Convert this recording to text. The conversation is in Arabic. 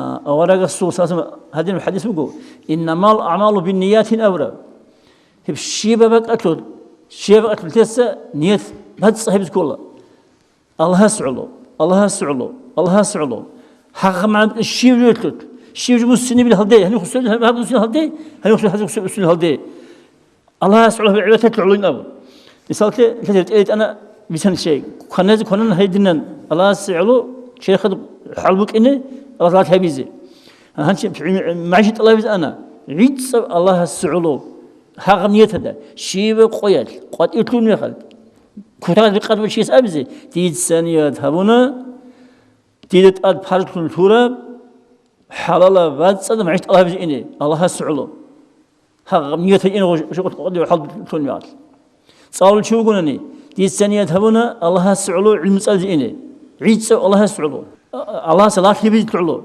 أورق الرسول صلى الله عليه وسلم هذا الحديث يقول إنما الأعمال بالنيات أورا هب الشيبة بقتل الشيبة بقتل تسا نية هذا صاحب كله الله سعله الله سعله الله سعله حق مع الشيب يقتل الشيب يجيب السنة بالهدي هني خصوصا هذا السنة الهدي هني خصوصا هذا السنة الهدي الله سعله في عبادة العلين أول مثال كده أنا بيسان شيء كنا هيدنا الله سعله شيء خد حلبك إنه الله تعالى هبيزه هنشي معيشة الله بيز أنا عيد الله سعله حق نية هذا شيء قويل قد يطلون يخل كتار القلب شيء أبزه تيجي ثانية هبونا تيجي أد بحرك الثورة حلال بعد صدق معيشة الله بيز إنه الله سعله حق نية إنه شو قد يحل يطلون يعال صار شو يقولني تيجي ثانية هبونا الله سعله علم صدق إنه عيد الله سعله الله صلاة بيز تعلو